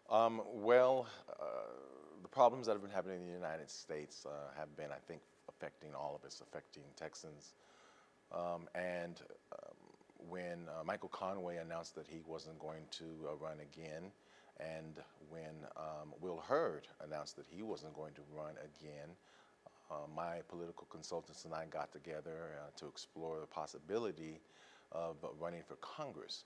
Well, the problems that have been happening in the United States have been, I think, affecting all of us, affecting Texans. And when Michael Conway announced that he wasn't going to run again, and when Will Hurd announced that he wasn't going to run again, my political consultants and I got together to explore the possibility of running for Congress.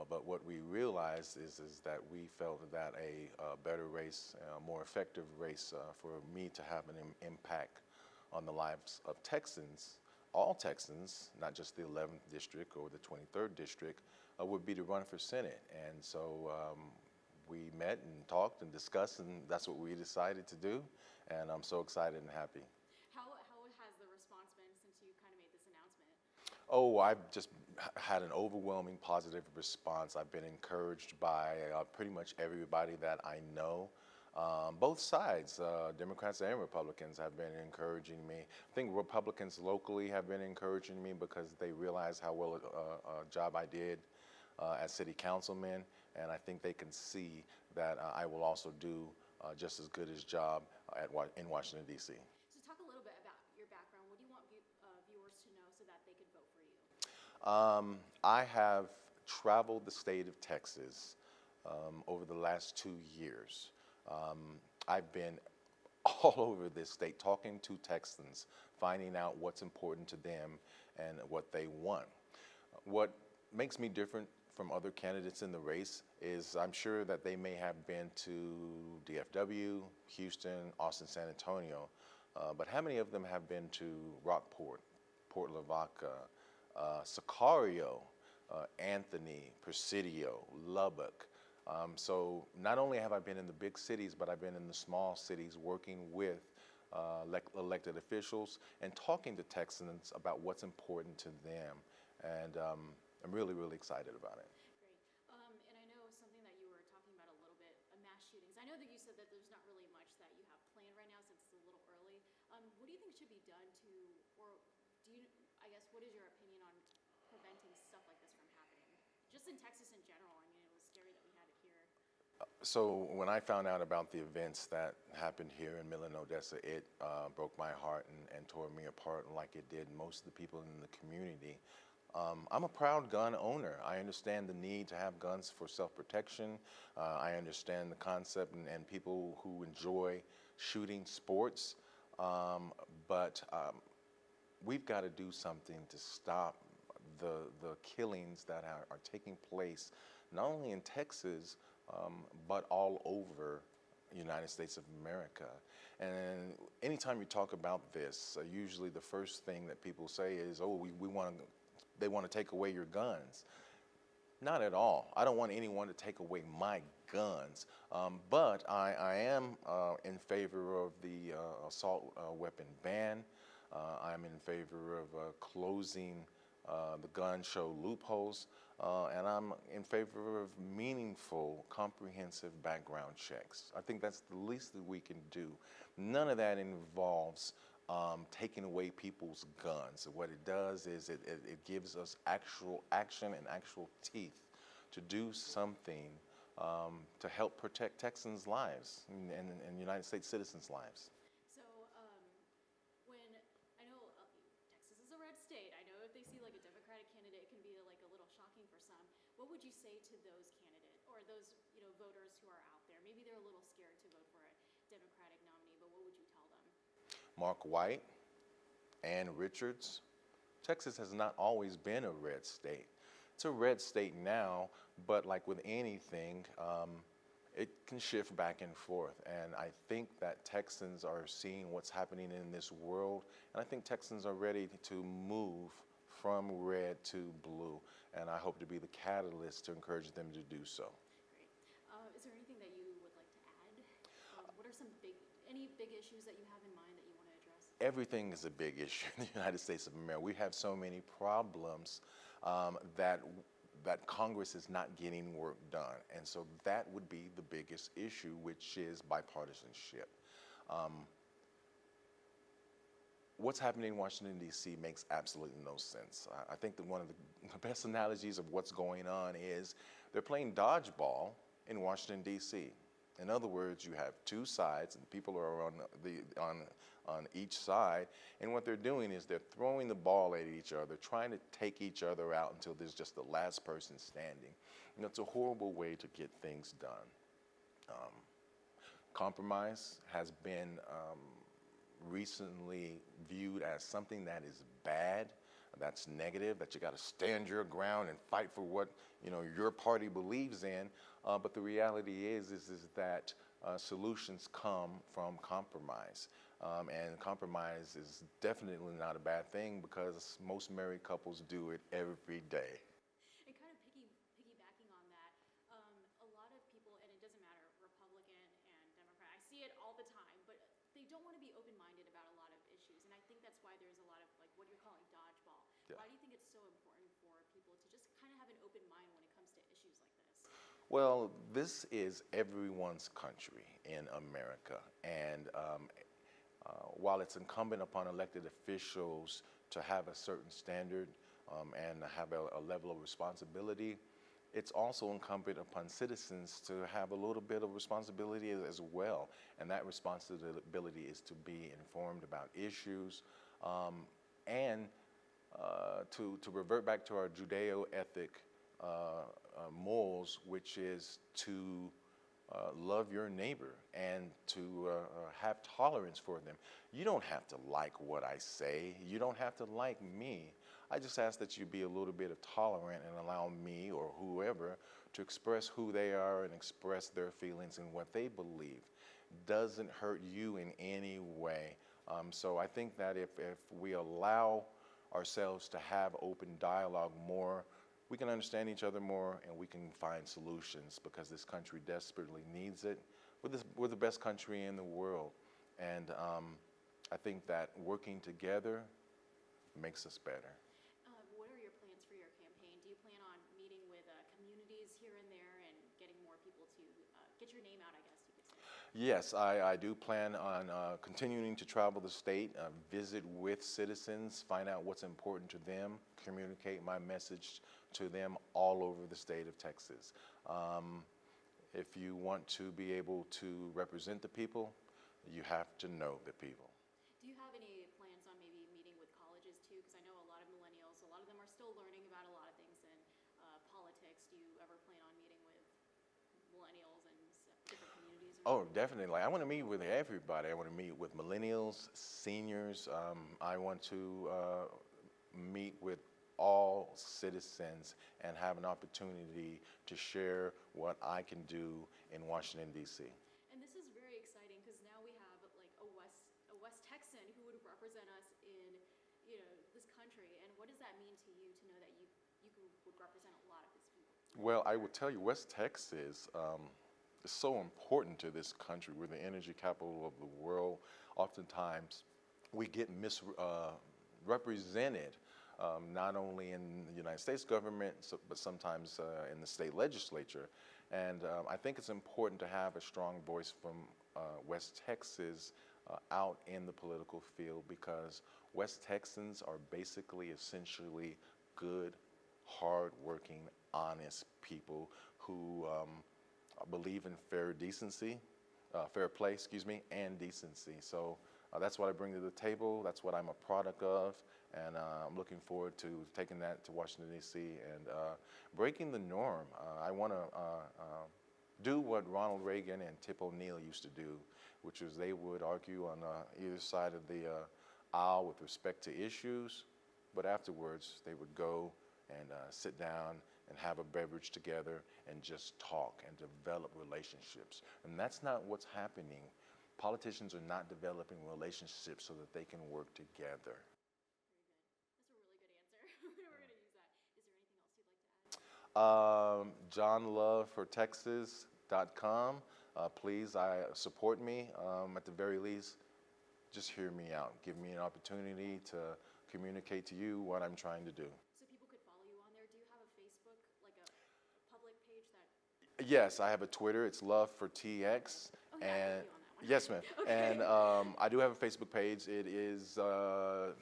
But what we realized is that we felt that a better race, a more effective race for me to have an impact on the lives of Texans, all Texans, not just the 11th district or the 23rd district, would be to run for Senate. And so we met and talked and discussed, and that's what we decided to do. And I'm so excited and happy. How has the response been since you kind of made this announcement? Oh, I've just had an overwhelming positive response. I've been encouraged by pretty much everybody that I know. Both sides, Democrats and Republicans, have been encouraging me. I think Republicans locally have been encouraging me because they realize how well a job I did as city councilman, and I think they can see that I will also do just as good a job in Washington, D.C. So talk a little bit about your background. What do you want viewers to know so that they can vote for you? I have traveled the state of Texas over the last 2 years. I've been all over this state talking to Texans, finding out what's important to them and what they want. What makes me different from other candidates in the race is I'm sure that they may have been to DFW, Houston, Austin, San Antonio, but how many of them have been to Rockport, Port Lavaca, Sicario, Anthony, Presidio, Lubbock? So not only have I been in the big cities, but I've been in the small cities working with elected officials and talking to Texans about what's important to them. And I'm really, really excited about it. Great. And I know something that you were talking about a little bit, mass shootings. I know that you said that there's not really much that you have planned right now since it's a little early. What do you think should be done to, or do you, I guess, what is your opinion on preventing stuff like this from happening? Just in Texas in general. I mean, it was scary that we had it here. So when I found out about the events that happened here in Midland, Odessa, it broke my heart and tore me apart like it did most of the people in the community. I'm a proud gun owner. I understand the need to have guns for self-protection. I understand the concept and people who enjoy shooting sports. But we've got to do something to stop the killings that are taking place, not only in Texas, but all over the United States of America. And anytime you talk about this, usually the first thing that people say is, oh, they want to take away your guns. Not at all. I don't want anyone to take away my guns, but I am in favor of the assault weapon ban. I'm in favor of closing the gun show loopholes, and I'm in favor of meaningful, comprehensive background checks. I think that's the least that we can do. None of that involves taking away people's guns. What it does is it gives us actual action and actual teeth to do something to help protect Texans' lives and United States citizens' lives. So, when I know Texas is a red state, I know if they see like a Democratic candidate, it can be like a little shocking for some. What would you say to those candidates or those voters who are out there? Maybe they're a little scared to vote for a Democratic nominee, but what would you tell them? Mark White, Ann Richards. Texas has not always been a red state. It's a red state now, but like with anything, it can shift back and forth. And I think that Texans are seeing what's happening in this world, and I think Texans are ready to move from red to blue. And I hope to be the catalyst to encourage them to do so. Great. Is there anything that you would like to add? What are any big issues that you have in mind that you want to address? Everything is a big issue in the United States of America. We have so many problems that Congress is not getting work done. And so that would be the biggest issue, which is bipartisanship. What's happening in Washington, D.C. makes absolutely no sense. I think that one of the best analogies of what's going on is they're playing dodgeball in Washington, D.C. In other words, you have two sides, and people are on each side, and what they're doing is they're throwing the ball at each other, trying to take each other out until there's just the last person standing. You know, it's a horrible way to get things done. Compromise has been recently viewed as something that is bad, that's negative, that you got to stand your ground and fight for what your party believes in. But the reality is that solutions come from compromise, and compromise is definitely not a bad thing because most married couples do it every day. And kind of piggybacking on that, a lot of people, and it doesn't matter, Republican and Democrat, I see it all the time, but they don't want to be open-minded about a lot of issues. And I think that's why there's a lot of, like, what you're calling dodgeball. Yeah. Why do you think it's so important for people to just kind of have an open mind when it comes to issues like this? Well, this is everyone's country in America, and while it's incumbent upon elected officials to have a certain standard and have a level of responsibility, it's also incumbent upon citizens to have a little bit of responsibility as well. And that responsibility is to be informed about issues and to revert back to our Judeo-ethic morals, which is to love your neighbor and to have tolerance for them. You don't have to like what I say. You don't have to like me. I just ask that you be a little bit tolerant and allow me or whoever to express who they are and express their feelings and what they believe. Doesn't hurt you in any way. So I think that if we allow ourselves to have open dialogue more, we can understand each other more and we can find solutions because this country desperately needs it. We're the best country in the world. And I think that working together makes us better. What are your plans for your campaign? Do you plan on meeting with communities here and there and getting more people to get your name out, I guess you could say? Yes, I do plan on continuing to travel the state, visit with citizens, find out what's important to them, communicate my message to them all over the state of Texas. If you want to be able to represent the people, you have to know the people. Do you have any plans on maybe meeting with colleges too? Because I know a lot of millennials, a lot of them are still learning about a lot of things in politics. Do you ever plan on meeting with millennials and different communities? Oh, definitely. I want to meet with everybody. I want to meet with millennials, seniors. I want to meet with all citizens and have an opportunity to share what I can do in Washington, D.C. And this is very exciting because now we have like a West Texan who would represent us in this country. And what does that mean to you to know that you would represent a lot of these people? Well, I would tell you, West Texas is so important to this country. We're the energy capital of the world. Oftentimes, we get misrepresented. Not only in the United States government, but sometimes in the state legislature. And I think it's important to have a strong voice from West Texas out in the political field because West Texans are basically, essentially good, hard-working, honest people who believe in fair play, and decency. So that's what I bring to the table. That's what I'm a product of. And I'm looking forward to taking that to Washington, D.C. and breaking the norm. I want to do what Ronald Reagan and Tip O'Neill used to do, which is they would argue on either side of the aisle with respect to issues, but afterwards they would go and sit down and have a beverage together and just talk and develop relationships. And that's not what's happening. Politicians are not developing relationships so that they can work together. JohnLoveForTexas.com. Please, support me. At the very least, just hear me out. Give me an opportunity to communicate to you what I'm trying to do. So people could follow you on there. Do you have a Facebook, like a public page that? Yes, I have a Twitter. It's LoveForTX. Oh, yeah, And I on that one. yes, ma'am. Okay. And I do have a Facebook page. It is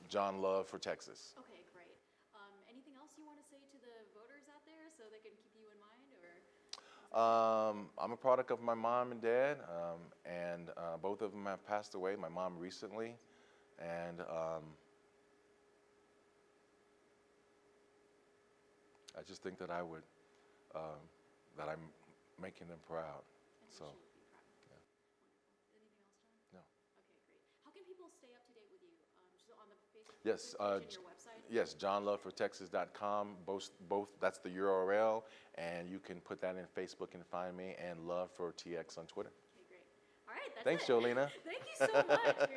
John Love for Texas. Okay, great. Anything else you want to say to the voters out there so they can keep you in mind, or is I'm a product of my mom and dad, and both of them have passed away. My mom recently, and I just think that that I'm making them proud. And So, they should be proud. yeah. Wonderful. Anything else, John? No. Okay, great. How can people stay up to date with you? Just on the Facebook Yes, page and your website? yes, johnlovefortexas.com. Both. That's the URL, and you can put that in Facebook and find me, and Love for TX on Twitter. Okay, great. All right, that's Thanks, it. Jolena. Thank you so much.